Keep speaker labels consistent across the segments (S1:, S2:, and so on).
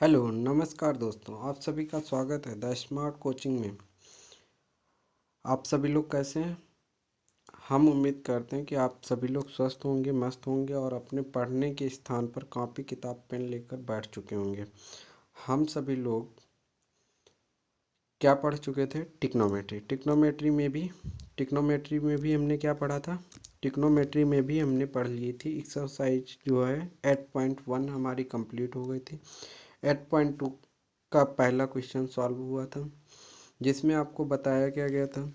S1: Hello नमस्कार दोस्तों, आप सभी का स्वागत है द स्मार्ट कोचिंग में। आप सभी लोग कैसे हैं? हम उम्मीद करते हैं कि आप सभी लोग स्वस्थ होंगे, मस्त होंगे और अपने पढ़ने के स्थान पर कॉपी किताब पेन लेकर बैठ चुके होंगे। हम सभी लोग क्या पढ़ चुके थे? टिक्नोमेट्री। टिक्नोमेट्री में भी हमने क्या पढ़ा था? टिक्नोमेट्री में भी हमने पढ़ ली थी एक्सरसाइज जो है 8.1 हमारी कंप्लीट हो गई थी। 8.2 का पहला क्वेश्चन सॉल्व हुआ था, जिसमें आपको बताया क्या गया था,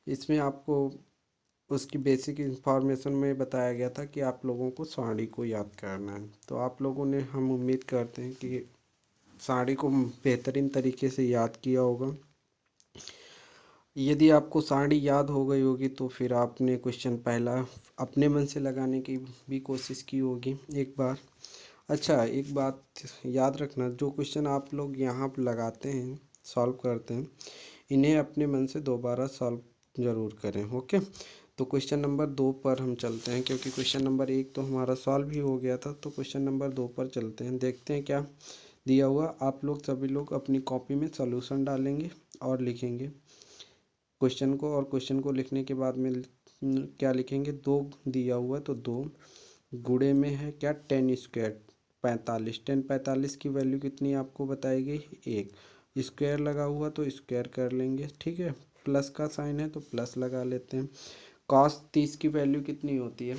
S1: इसमें आपको उसकी बेसिक इंफॉर्मेशन में बताया गया था कि आप लोगों को साड़ी को याद करना है। तो आप लोगों ने, हम उम्मीद करते हैं कि साड़ी को बेहतरीन तरीके से याद किया होगा। यदि आपको साड़ी याद हो गई होगी तो फिर आपने क्वेश्चन पहला अपने मन से लगाने की भी कोशिश की होगी एक बार। अच्छा, एक बात याद रखना, जो क्वेश्चन आप लोग यहाँ पर लगाते हैं, सॉल्व करते हैं, इन्हें अपने मन से दोबारा सॉल्व ज़रूर करें। ओके, तो क्वेश्चन नंबर 2 पर हम चलते हैं, क्योंकि क्वेश्चन नंबर 1 तो हमारा सॉल्व ही हो गया था। तो क्वेश्चन नंबर 2 पर चलते हैं, देखते हैं क्या दिया हुआ। आप लोग सभी लोग अपनी कॉपी में सॉल्यूशन डालेंगे और लिखेंगे क्वेश्चन को, और क्वेश्चन को लिखने के बाद में क्या लिखेंगे? 2 दिया हुआ है तो 2 गुणे में है क्या? 10 स्क्वायर 45। 10 45 की वैल्यू कितनी आपको बताई गई? 1। स्क्वायर लगा हुआ तो स्क्वायर कर लेंगे, ठीक है। प्लस का साइन है तो प्लस लगा लेते हैं। कॉस 30 की वैल्यू कितनी होती है?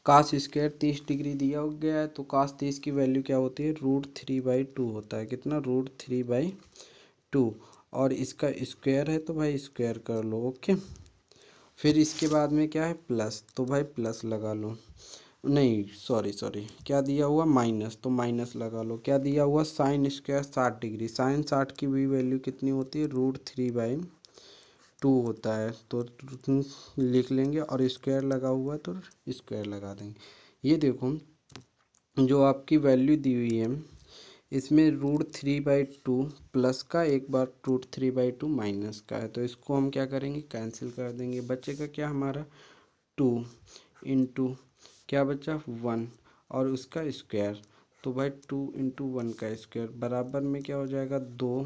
S1: कॉस स्क्वायर 30 डिग्री दिया गया है तो कॉस 30 की वैल्यू क्या होती है? √3/2 होता है। कितना? √3/2। और इसका स्क्वायर है तो भाई स्क्वायर कर लो। ओके, फिर इसके बाद में क्या है? प्लस, तो भाई प्लस लगा लो। नहीं, सॉरी क्या दिया हुआ? माइनस, तो माइनस लगा लो। क्या दिया हुआ? Sine square 60 degree. साइन 60 की भी वैल्यू कितनी होती है? √3/2 होता है, तो लिख लेंगे। और स्क्वायर लगा हुआ तो स्क्वायर लगा देंगे। ये देखो, जो आपकी वैल्यू दी हुई है इसमें √3/2 प्लस का, एक बार √3/2 माइनस का है, तो इसको हम क्या करेंगे? कैंसिल कर देंगे। बचेगा क्या हमारा? 2 इंटू क्या बचा? 1 और उसका स्क्वायर, तो भाई 2 इंटू 1 का स्क्वायर बराबर में क्या हो जाएगा? 2।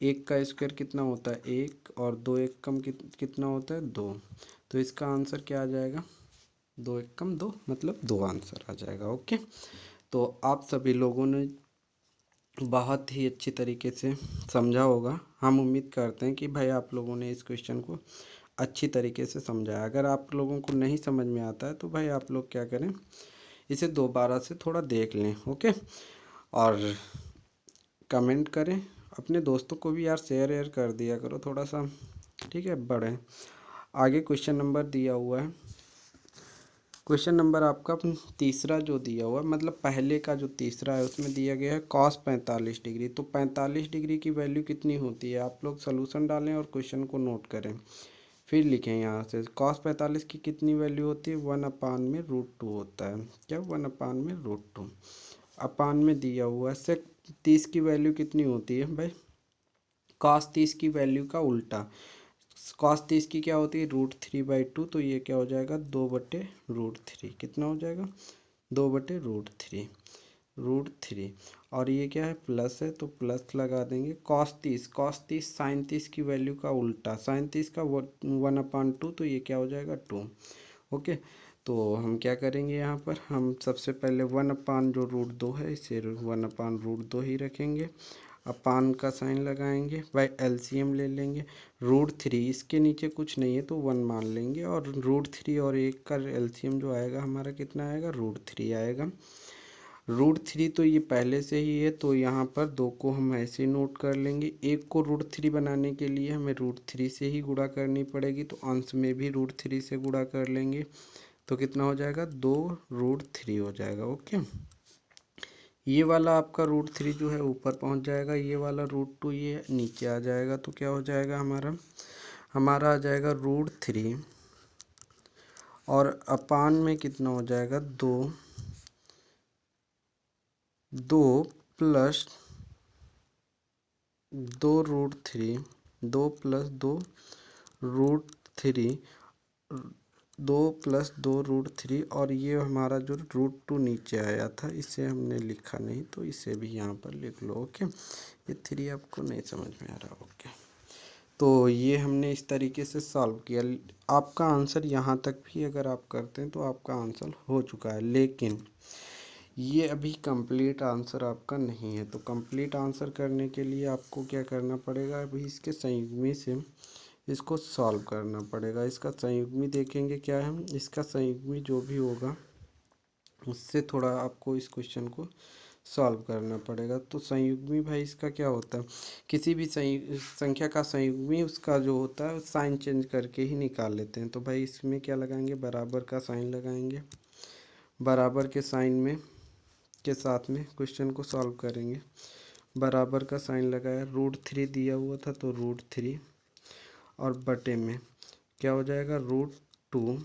S1: 1 का स्क्वायर कितना होता है? 1, और 2 एक कम कितना होता है? 2। तो इसका आंसर क्या आ जाएगा? 2 एक कम 2, मतलब 2 आंसर आ जाएगा। ओके, तो आप सभी लोगों ने बहुत ही अच्छी तरीके से समझा होगा। हम उम्मीद करते हैं कि भाई आप लोगों ने इस क्वेश्चन को अच्छी तरीके से समझा है। अगर आप लोगों को नहीं समझ में आता है तो भाई आप लोग क्या करें, इसे दोबारा से थोड़ा देख लें। ओके, और कमेंट करें। अपने दोस्तों को भी यार शेयर कर दिया करो थोड़ा सा, ठीक है। बढ़े आगे, क्वेश्चन नंबर दिया हुआ है। क्वेश्चन नंबर आपका तीसरा जो दिया हुआ है, मतलब पहले का जो तीसरा है उसमें दिया गया है कॉस 45 डिग्री। तो 45 डिग्री की वैल्यू कितनी होती है? आप लोग सॉल्यूशन डालें और क्वेश्चन को नोट करें, फिर लिखें यहाँ से। कॉस 45 की कितनी वैल्यू होती है? 1/√2 होता है। क्या? 1/√2 अपान में दिया हुआ है। सेक 30 की वैल्यू कितनी होती है भाई? कॉस 30 की वैल्यू का उल्टा। कॉस 30 की क्या होती है? √3/2, तो ये क्या हो जाएगा? 2/√3। कितना हो जाएगा? 2/√3। और ये क्या है? प्लस है तो प्लस लगा देंगे। कॉस 30 साइन 30 की वैल्यू का उल्टा। साइन 30 का 1/2, तो ये क्या हो जाएगा? 2। ओके, तो हम क्या करेंगे यहाँ पर? हम सबसे पहले 1/, जो √2 है, इसे 1/√2 ही रखेंगे। अपान का साइन लगाएंगे, भाई एलसीएम ले लेंगे। √3, इसके नीचे कुछ नहीं है तो 1 मान लेंगे, और √3 और 1 का एलसीएम जो आएगा हमारा कितना आएगा? √3 आएगा। √3 तो ये पहले से ही है, तो यहाँ पर 2 को हम ऐसे नोट कर लेंगे। 1 को √3 बनाने के लिए हमें √3 से ही गुणा करनी पड़ेगी, तो अंश में भी √3 से गुणा कर लेंगे, तो कितना हो जाएगा? 2√3 हो जाएगा। ओके, ये वाला आपका √3 जो है ऊपर पहुंच जाएगा, ये वाला √2 ये नीचे आ जाएगा, तो क्या हो जाएगा हमारा आ जाएगा √3, और अपान में कितना हो जाएगा? 2 प्लस 2 √3, 2 + 2 √3 2 + 2√3 और ये हमारा जो √2 नीचे आया था इसे हमने लिखा नहीं, तो इसे भी यहाँ पर लिख लो। ओके, ये 3 आपको नहीं समझ में आ रहा। ओके, तो ये हमने इस तरीके से सॉल्व किया। आपका आंसर यहाँ तक भी अगर आप करते हैं तो आपका आंसर हो चुका है, लेकिन ये अभी कंप्लीट आंसर आपका नहीं है। तो कंप्लीट आंसर करने के लिए आपको क्या करना पड़ेगा, अभी इसके संयुग्मी से इसको सॉल्व करना पड़ेगा। इसका संयुग्मी देखेंगे क्या है, इसका संयुग्मी जो भी होगा उससे थोड़ा आपको इस क्वेश्चन को सॉल्व करना पड़ेगा। तो संयुग्मी भाई इसका क्या होता है, किसी भी संख्या का संयुग्मी उसका जो होता है साइन चेंज करके ही निकाल लेते हैं। तो भाई इसमें क्या लगाएंगे, बराबर का साइन लगाएंगे। बराबर के साइन में के साथ में क्वेश्चन को सॉल्व करेंगे। बराबर का साइन लगाया, √3 दिया हुआ था तो √3 और बटे में क्या हो जाएगा √2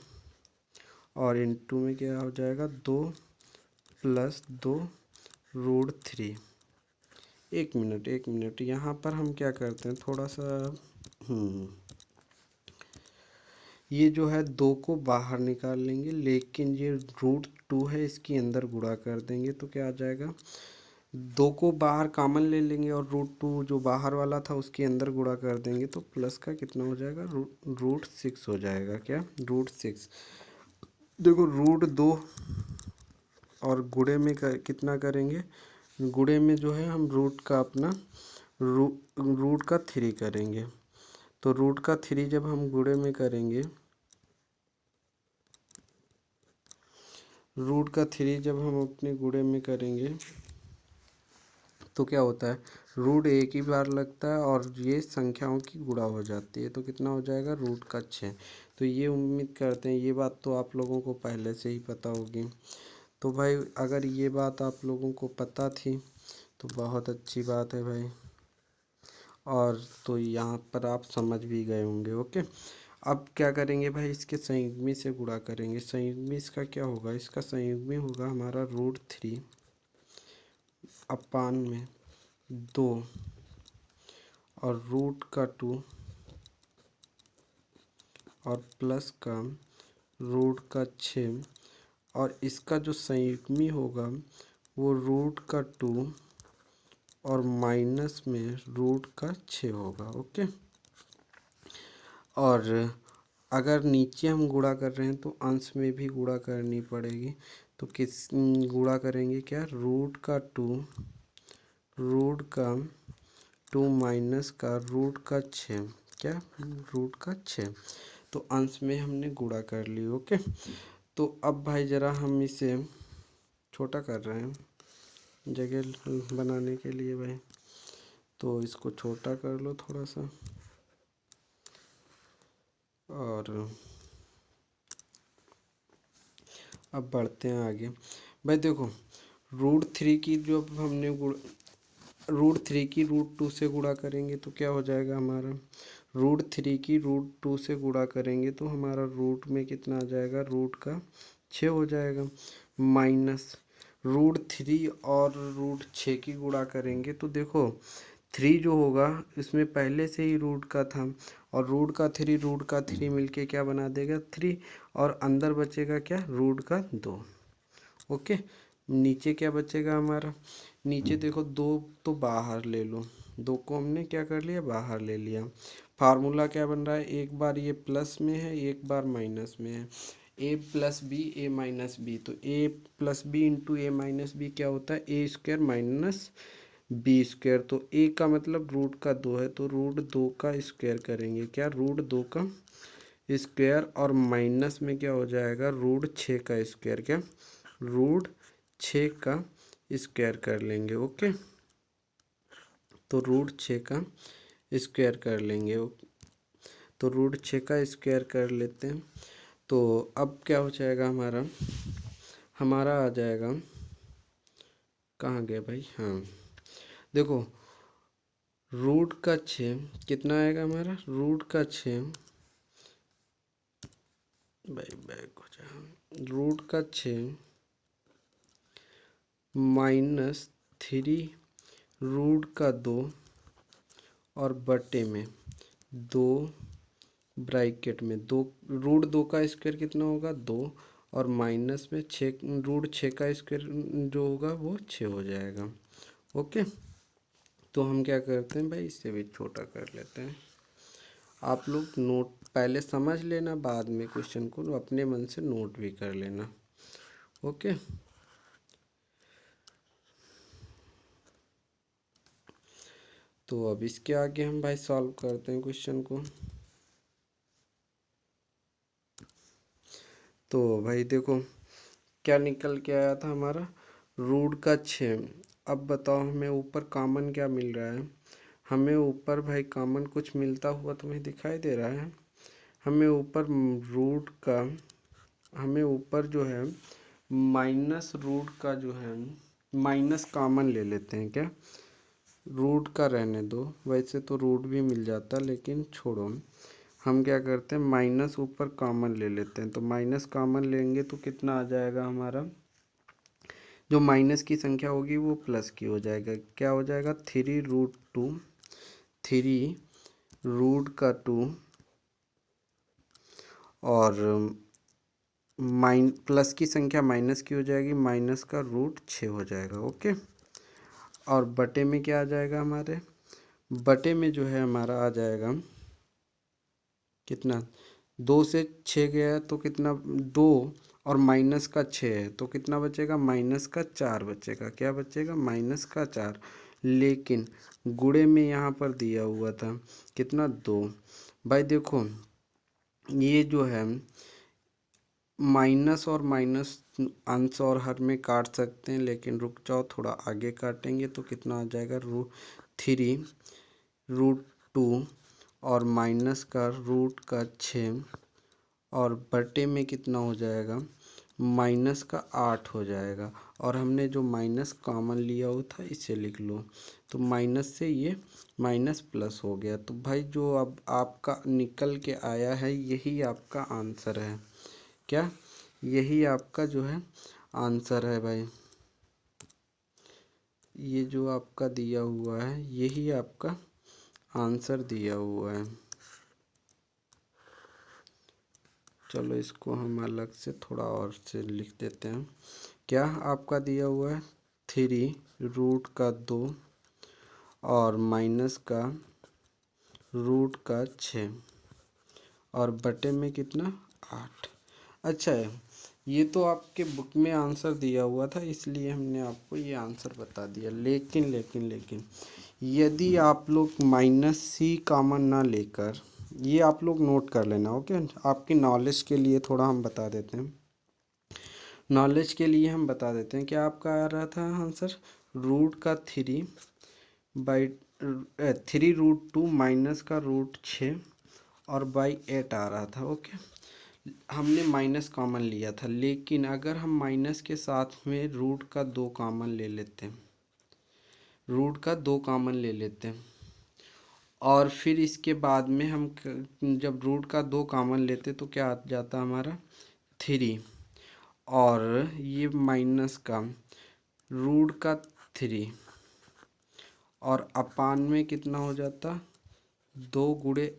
S1: और इनटू में क्या हो जाएगा 2 + 2√3। एक मिनट यहाँ पर हम क्या करते हैं, थोड़ा सा ये जो है 2 को बाहर निकाल लेंगे, लेकिन ये √2 है इसके अंदर गुणा कर देंगे तो क्या आ जाएगा, 2 को बाहर कॉमन ले लेंगे और √2 जो बाहर वाला था उसके अंदर गुणा कर देंगे तो प्लस का कितना हो जाएगा, √6 हो जाएगा। क्या, √6। देखो √2 और गुणे में कितना करेंगे, गुणे में जो है हम रूट का अपना रूट का 3 करेंगे। तो रूट का 3 जब हम गुणे में करेंगे, रूट का 3 जब हम अपने गुणे में करेंगे तो क्या होता है, रूट एक ही बार लगता है और ये संख्याओं की गुणा हो जाती है। तो कितना हो जाएगा, √6। तो ये उम्मीद करते हैं ये बात तो आप लोगों को पहले से ही पता होगी। तो भाई अगर ये बात आप लोगों को पता थी तो बहुत अच्छी बात है भाई, और तो यहाँ पर आप समझ भी गए होंगे। ओके, अब क्या करेंगे भाई, इसके संयुग्मी से गुणा करेंगे। संयुग्मी इसका क्या होगा, इसका संयुग्मी होगा हमारा √3 अपान में 2 और रूट का 2 और प्लस का रूट का 6 और इसका जो संयुग्मी होगा वो रूट का 2 और माइनस में रूट का 6 होगा। ओके, और अगर नीचे हम गुणा कर रहे हैं तो अंश में भी गुणा करनी पड़ेगी। तो किस गुणा करेंगे, क्या, रूट का 2 माइनस का रूट का 6, क्या, रूट का 6। तो अंश में हमने गुणा कर ली। ओके, तो अब भाई ज़रा हम इसे छोटा कर रहे हैं जगह बनाने के लिए भाई, तो इसको छोटा कर लो थोड़ा सा। और अब बढ़ते हैं आगे। भाई देखो √3 की जो हमने √3 की √2 से गुणा करेंगे तो क्या हो जाएगा हमारा, √3 की √2 से गुणा करेंगे तो हमारा रूट में कितना आ जाएगा, रूट का 6 हो जाएगा। माइनस √3 और √6 की गुणा करेंगे तो देखो 3 जो होगा इसमें पहले से ही रूट का था और रूट का 3 मिलके क्या बना देगा 3, और अंदर बचेगा क्या, रूट का 2। ओके, नीचे क्या बचेगा हमारा, नीचे देखो 2 तो बाहर ले लो, 2 को हमने क्या कर लिया, बाहर ले लिया। फार्मूला क्या बन रहा है, एक बार ये प्लस में है एक बार माइनस में है, a+b तो a+b इंटू a-b क्या होता है, a² - b²। तो a का मतलब रूट का 2 है तो √2 का स्क्वायर करेंगे, क्या, √2 का स्क्वायर, और माइनस में क्या हो जाएगा, √6 का स्क्वायर, क्या, √6 का स्क्वायर कर लेंगे। ओके, तो √6 का स्क्वायर कर लेंगे। तो √6 का स्क्वायर कर लेते हैं। तो अब क्या हो जाएगा हमारा आ जाएगा, कहाँ गया भाई, हाँ देखो रूट का 6 कितना आएगा हमारा, रूट का 6 भाई बैक हो जाएगा, रूट का 6 -3 रूट का 2 और बटे में 2 ब्रैकेट में दो, रूट 2 का स्क्वायर कितना होगा 2, और माइनस में 6, रूट 6 का स्क्वायर जो होगा वो 6 हो जाएगा। ओके, तो हम क्या करते हैं भाई, इससे भी छोटा कर लेते हैं। आप लोग नोट पहले समझ लेना, बाद में क्वेश्चन को अपने मन से नोट भी कर लेना। ओके, तो अब इसके आगे हम भाई सॉल्व करते हैं क्वेश्चन को। तो भाई देखो क्या निकल के आया था हमारा, रूट का 6। अब बताओ हमें ऊपर कॉमन क्या मिल रहा है। हमें ऊपर भाई कॉमन कुछ मिलता हुआ तुम्हें दिखाई दे रहा है। हमें ऊपर रूट का, हमें ऊपर जो है माइनस रूट का जो है, माइनस कॉमन ले लेते हैं क्या, रूट का रहने दो, वैसे तो रूट भी मिल जाता लेकिन छोड़ो। हम क्या करते हैं माइनस ऊपर कॉमन ले लेते हैं। तो माइनस कॉमन लेंगे तो कितना आ जाएगा हमारा, जो माइनस की संख्या होगी वो प्लस की हो जाएगा। क्या हो जाएगा 3√2, 3√2 और प्लस की संख्या माइनस की हो जाएगी, माइनस का रूट 6 हो जाएगा। ओके, और बटे में क्या आ जाएगा हमारे, बटे में जो है हमारा आ जाएगा कितना, 2 से 6 गया तो कितना 2, और माइनस का 6 है तो कितना बचेगा, माइनस का 4 बचेगा। क्या बचेगा, माइनस का 4। लेकिन गुणे में यहाँ पर दिया हुआ था कितना 2। भाई देखो ये जो है माइनस और माइनस अंश और हर में काट सकते हैं, लेकिन रुक जाओ थोड़ा आगे काटेंगे तो कितना आ जाएगा, 3√2 और माइनस का रूट का 6 और बटे में कितना हो जाएगा, माइनस का 8 हो जाएगा। और हमने जो माइनस कॉमन लिया हुआ था इसे लिख लो, तो माइनस से ये माइनस प्लस हो गया। तो भाई जो अब आपका निकल के आया है यही आपका आंसर है। क्या, यही आपका जो है आंसर है भाई, ये जो आपका दिया हुआ है यही आपका आंसर दिया हुआ है। चलो इसको हम अलग से थोड़ा और से लिख देते हैं। क्या आपका दिया हुआ है 3√2 और माइनस का रूट का 6 और बटे में कितना 8। अच्छा है, ये तो आपके बुक में आंसर दिया हुआ था इसलिए हमने आपको ये आंसर बता दिया। लेकिन लेकिन लेकिन यदि आप लोग माइनस सी कॉमन ना लेकर, ये आप लोग नोट कर लेना। ओके, आपकी नॉलेज के लिए थोड़ा हम बता देते हैं, नॉलेज के लिए हम बता देते हैं। क्या आपका आ रहा था आंसर, रूट का 3/3√2 माइनस का रूट 6 और बाई 8 आ रहा था। ओके, हमने माइनस कॉमन लिया था, लेकिन अगर हम माइनस के साथ में रूट का 2 कॉमन ले लेते हैं, रूट का 2 कॉमन ले लेते हैं और फिर इसके बाद में हम जब रूट का 2 कॉमन लेते तो क्या आ जाता हमारा 3, और ये माइनस का रूट का 3 और अपान में कितना हो जाता 2 ×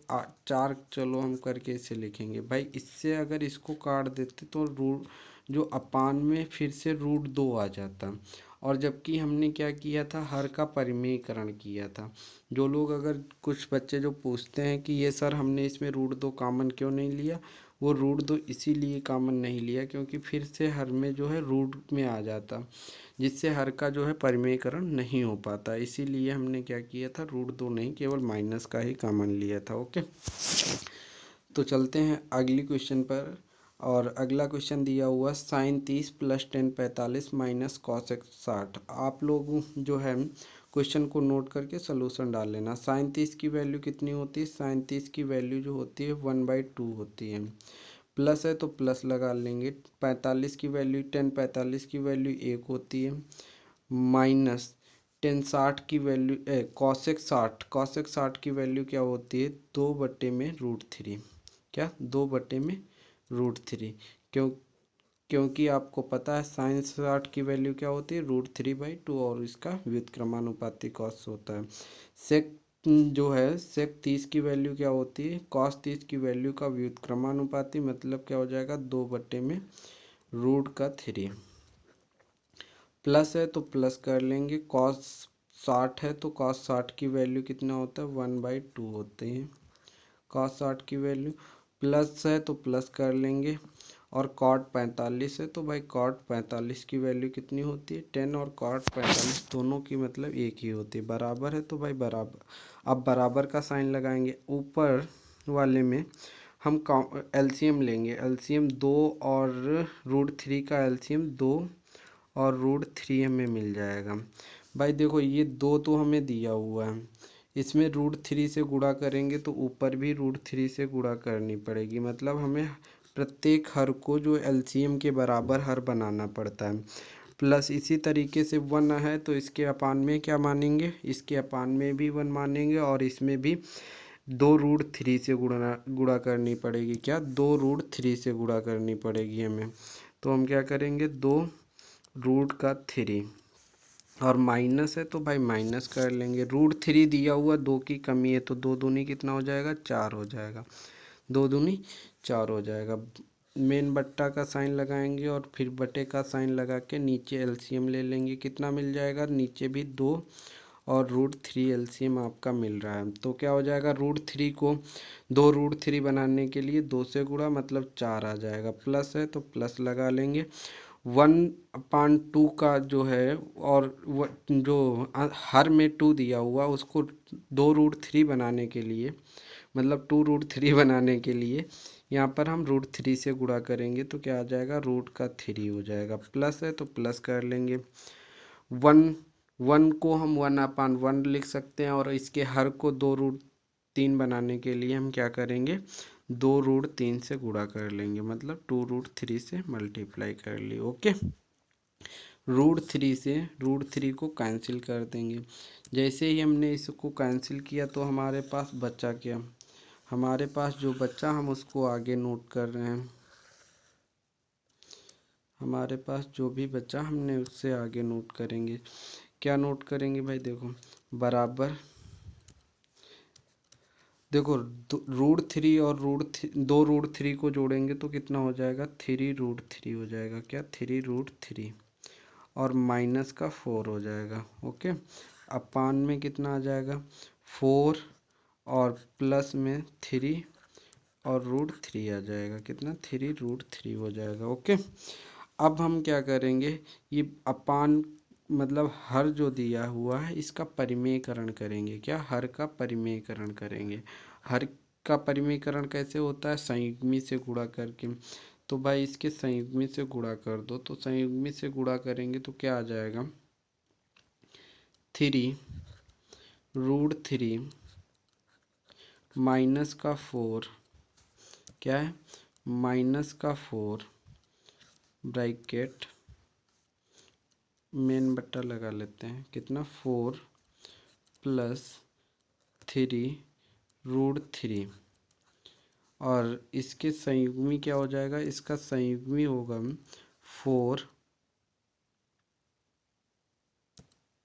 S1: 4। चलो हम करके इसे लिखेंगे भाई, इससे अगर इसको काट देते तो रूट जो अपान में फिर से √2 आ जाता। और जबकि हमने क्या किया था, हर का परिमेयकरण किया था। जो लोग अगर कुछ बच्चे जो पूछते हैं कि ये सर हमने इसमें √2 कॉमन क्यों नहीं लिया, वो √2 इसीलिए कॉमन नहीं लिया क्योंकि फिर से हर में जो है रूट में आ जाता, जिससे हर का जो है परिमेयकरण नहीं हो पाता। इसीलिए हमने क्या किया था, √2 नहीं केवल माइनस का ही कॉमन लिया था। ओके, तो चलते हैं अगली क्वेश्चन पर। और अगला क्वेश्चन दिया हुआ साइन 30 + tan 45 माइनस cos 60। आप लोग जो है क्वेश्चन को नोट करके सोल्यूशन डाल लेना। साइन 30 की वैल्यू कितनी होती है, साइन 30 की वैल्यू जो होती है 1/2 होती है। प्लस है तो प्लस लगा लेंगे। 45 की वैल्यू, tan 45 की वैल्यू 1 होती है, माइनस tan 60 की वैल्यू cos 60 की वैल्यू क्या होती है 2/√3। क्या 2/√3, क्यों, क्योंकि आपको पता है साइन 60 की वैल्यू क्या होती है √3/2 और इसका व्युत्क्रमानुपाती cos होता है। सेक जो है सेक 30 की वैल्यू क्या होती है, कॉस 30 की वैल्यू का व्युत्क्रमानुपाती, मतलब क्या हो जाएगा 2/√3। प्लस है तो प्लस कर लेंगे, कॉस 60 है तो कॉस 60 की वैल्यू कितना होता है 1/2 होते हैं कॉस 60 की वैल्यू। प्लस है तो प्लस कर लेंगे, और कॉट 45 है तो भाई कॉट 45 की वैल्यू कितनी होती है 10, और कॉट 45 दोनों की मतलब एक ही होती है। बराबर है तो भाई बराबर, अब बराबर का साइन लगाएंगे। ऊपर वाले में हम एलसीएम लेंगे, एलसीएम 2 और √3 का एलसीएम 2 और √3 हमें मिल जाएगा। भाई देखो ये 2 तो हमें दिया हुआ है, इसमें √3 से गुणा करेंगे तो ऊपर भी √3 से गुणा करनी पड़ेगी, मतलब हमें प्रत्येक हर को जो एलसीएम के बराबर हर बनाना पड़ता है। प्लस इसी तरीके से 1 है तो इसके अपान में क्या मानेंगे, इसके अपान में भी 1 मानेंगे, और इसमें भी 2√3 से गुणा करनी पड़ेगी। क्या 2√3 से गुणा करनी पड़ेगी हमें, तो हम क्या करेंगे 2√3, और माइनस है तो भाई माइनस कर लेंगे। √3 दिया हुआ 2 की कमी है तो 2 दूनी कितना हो जाएगा 4 हो जाएगा, 2 दूनी 4 हो जाएगा। मेन बट्टा का साइन लगाएंगे और फिर बटे का साइन लगा के नीचे एलसीएम ले लेंगे, कितना मिल जाएगा नीचे भी 2 और √3 एलसीएम आपका मिल रहा है। तो क्या हो जाएगा √3 को 2√3 बनाने के लिए 2 से गुणा मतलब 4 आ जाएगा। प्लस है तो प्लस लगा लेंगे, 1/2 का जो है, और जो हर में 2 दिया हुआ उसको 2√3 बनाने के लिए, मतलब 2√3 बनाने के लिए यहाँ पर हम √3 से गुणा करेंगे तो क्या आ जाएगा √3 हो जाएगा। प्लस है तो प्लस कर लेंगे, 1 को हम 1/1 लिख सकते हैं, और इसके हर को 2√3 बनाने के लिए हम क्या करेंगे 2√3 से गुणा कर लेंगे, मतलब 2√3 से मल्टीप्लाई कर लिए। ओके, √3 से √3 को कैंसिल कर देंगे। जैसे ही हमने इसको कैंसिल किया तो हमारे पास बचा क्या, हमारे पास जो बचा हम उसको आगे नोट कर रहे हैं, हमारे पास जो भी बचा हमने उससे आगे नोट करेंगे। क्या नोट करेंगे भाई, देखो बराबर, देखो √3 और √3 को जोड़ेंगे तो कितना हो जाएगा 3√3 हो जाएगा। क्या 3√3, और माइनस का 4 हो जाएगा। ओके, अपान में कितना आ जाएगा 4, और प्लस में 3 और √3 आ जाएगा, कितना 3√3 हो जाएगा। ओके, अब हम क्या करेंगे, ये अपान मतलब हर जो दिया हुआ है इसका परिमेयकरण करेंगे। क्या हर का परिमेयकरण करेंगे, हर का परिमेयकरण कैसे होता है संयुग्मी से गुणा करके। तो भाई इसके संयुग्मी से गुणा कर दो, तो संयुग्मी से गुणा करेंगे तो क्या आ जाएगा 3√3 माइनस का 4, क्या है माइनस का 4 ब्रैकेट मेन बट्टा लगा लेते हैं, कितना 4 प्लस 3√3, और इसके संयुग्मी क्या हो जाएगा, इसका संयुग्मी होगा 4,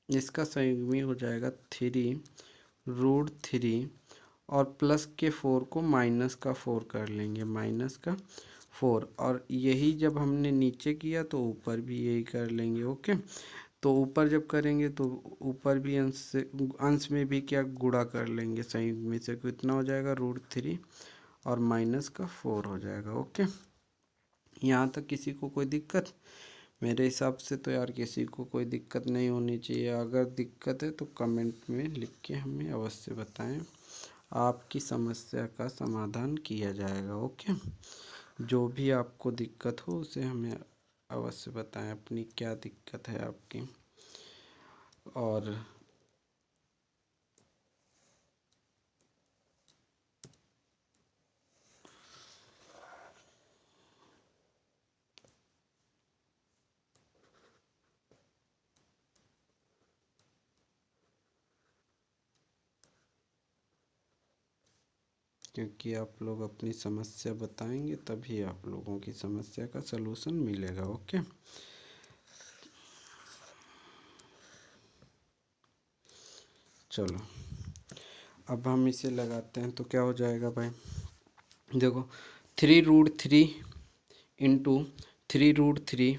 S1: इसका संयुग्मी हो जाएगा 3√3, और प्लस के 4 को माइनस का 4 कर लेंगे, माइनस का 4, और यही जब हमने नीचे किया तो ऊपर भी यही कर लेंगे। ओके, तो ऊपर जब करेंगे तो ऊपर भी अंश से, अंश में भी क्या गुणा कर लेंगे संयुग्मी से, कितना हो जाएगा √3 और माइनस का 4 हो जाएगा। ओके, यहाँ तक किसी को कोई दिक्कत, मेरे हिसाब से तो यार किसी को कोई दिक्कत नहीं होनी चाहिए। अगर दिक्कत है तो कमेंट में लिख के हमें अवश्य बताएं, आपकी समस्या का समाधान किया जाएगा। ओके, जो भी आपको दिक्कत हो उसे हमें अवश्य बताएं, अपनी क्या दिक्कत है आपकी। और क्योंकि आप लोग अपनी समस्या बताएंगे तभी आप लोगों की समस्या का सलूशन मिलेगा। ओके, चलो अब हम इसे लगाते हैं तो क्या हो जाएगा भाई, देखो 3√3 इंटू 3√3,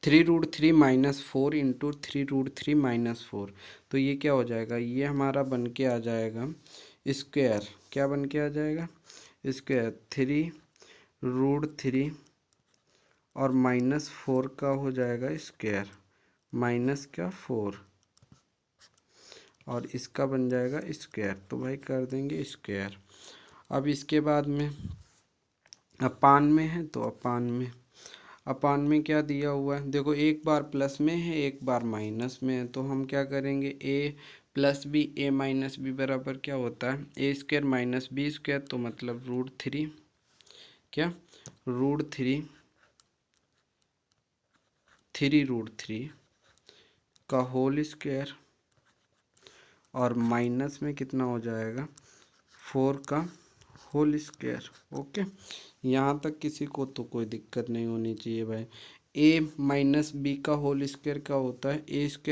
S1: 3√3 -4 इंटू 3√3 -4, तो ये क्या हो जाएगा, ये हमारा बन के आ जाएगा स्क्वायर। क्या बन के आ जाएगा, स्क्वायर 3√3 और -4 का हो जाएगा स्क्वायर, माइनस क्या 4, और इसका बन जाएगा स्क्वायर, तो भाई कर देंगे स्क्वायर। अब इसके बाद में अपान में है तो अपान में क्या दिया हुआ है, देखो एक बार प्लस में है एक बार माइनस में है, तो हम क्या करेंगे a plus B a minus B बराबर क्या होता है a² माइनस b², तो मतलब √3, क्या √3 3√3 का होल स्क्वायर, और माइनस में कितना हो जाएगा 4 का होल स्क्वायर। ओके, यहाँ तक किसी को तो कोई दिक्कत नहीं होनी चाहिए भाई। a माइनस बी का होल स्क्वायर क्या होता है, a²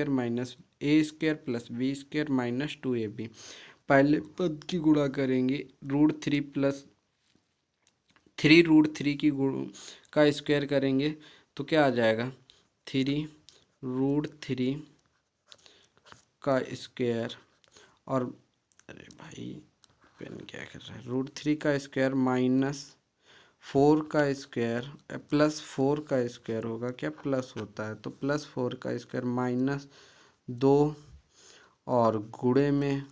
S1: plus b² minus 2ab। पहले पद की गुणा करेंगे, √3 प्लस 3√3 की का स्क्वायर करेंगे तो क्या आ जाएगा 3√3 का स्क्वायर, और अरे भाई पेन क्या कर रहा है, √3 का स्क्वायर माइनस 4 का स्क्वायर प्लस 4 का स्क्वायर होगा, क्या प्लस होता है तो प्लस 4 का स्क्वायर माइनस 2, और गुणे में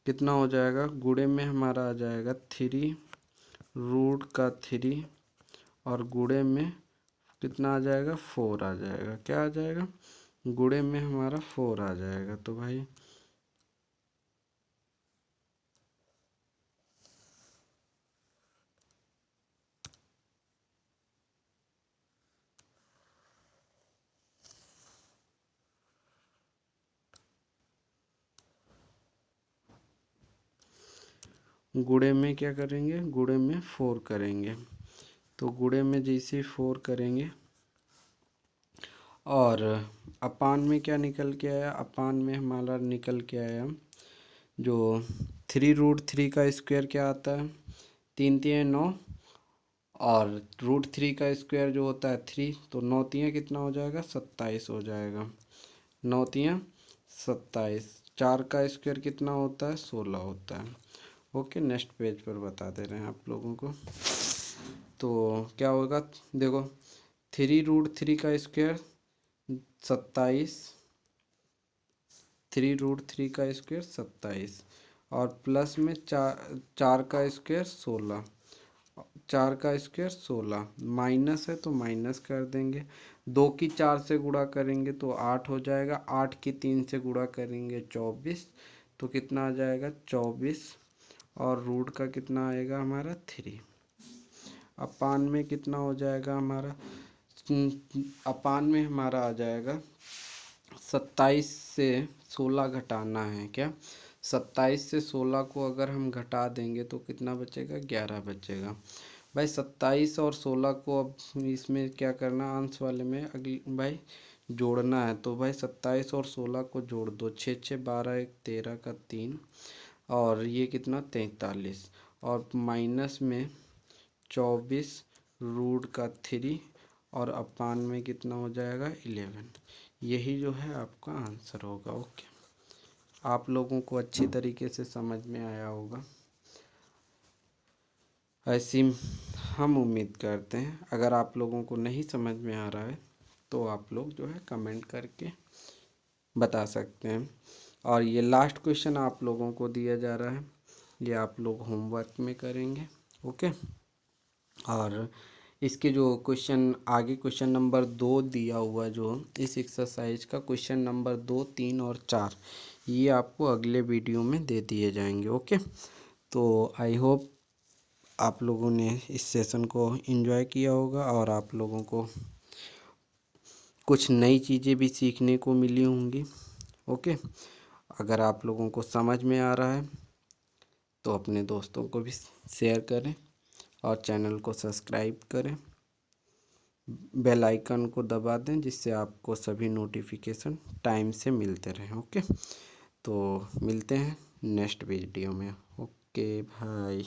S1: कितना हो जाएगा, गुणे में हमारा आ जाएगा 3√3, और गुणे में कितना आ जाएगा 4 आ जाएगा, क्या आ जाएगा गुणे में हमारा 4 आ जाएगा। तो भाई गुणे में क्या करेंगे, गुणे में 4 करेंगे, तो गुणे में जैसे 4 करेंगे, और अपान में क्या निकल के आया, अपान में हमारा निकल के आया जो 3√3 का स्क्वायर क्या आता है 3 3 9, और √3 का स्क्वायर जो होता है 3, तो 9 3 कितना हो जाएगा 27 हो जाएगा, 9 3 27, 4 का स्क्वायर कितना होता है 16 होता है। ओके, नेक्स्ट पेज पर बता दे रहे हैं आप लोगों को। तो क्या होगा, देखो 3√3 का स्क्वायर 27, 3√3 का स्क्वायर 27, और प्लस में 4 का स्क्वायर 16, 4 का स्क्वायर 16, माइनस है तो माइनस कर देंगे, 2 की 4 से गुणा करेंगे तो 8 हो जाएगा, 8 की 3 से गुणा करेंगे 24, तो कितना आ जाएगा 24, और रूट का कितना आएगा हमारा 3। अपान में कितना हो जाएगा हमारा, अपान में हमारा आ जाएगा 27 से 16 घटाना है, क्या 27 से 16 को अगर हम घटा देंगे तो कितना बचेगा 11 बचेगा। भाई 27 और 16 को अब इसमें क्या करना, अंश वाले में अगली भाई जोड़ना है, तो भाई 27 और 16 को जोड़ दो, 6 6 12 1 13 का 3, और ये कितना 43, और माइनस में 24 रूट का 3, और अपान में कितना हो जाएगा 11। यही जो है आपका आंसर होगा। ओके, आप लोगों को अच्छी तरीके से समझ में आया होगा, ऐसी हम उम्मीद करते हैं। अगर आप लोगों को नहीं समझ में आ रहा है तो आप लोग जो है कमेंट करके बता सकते हैं। और ये लास्ट क्वेश्चन आप लोगों को दिया जा रहा है, ये आप लोग होमवर्क में करेंगे। ओके, और इसके जो क्वेश्चन आगे क्वेश्चन नंबर 2 दिया हुआ जो इस एक्सरसाइज का क्वेश्चन नंबर 2 3 और 4 ये आपको अगले वीडियो में दे दिए जाएंगे। ओके, तो आई होप आप लोगों ने इस सेशन को एंजॉय किया होगा, और आप लोगों को कुछ नई चीज़ें भी सीखने को मिली होंगी। ओके, अगर आप लोगों को समझ में आ रहा है तो अपने दोस्तों को भी शेयर करें, और चैनल को सब्सक्राइब करें, बेल आइकन को दबा दें, जिससे आपको सभी नोटिफिकेशन टाइम से मिलते रहें। ओके, तो मिलते हैं नेक्स्ट वीडियो में। ओके भाई।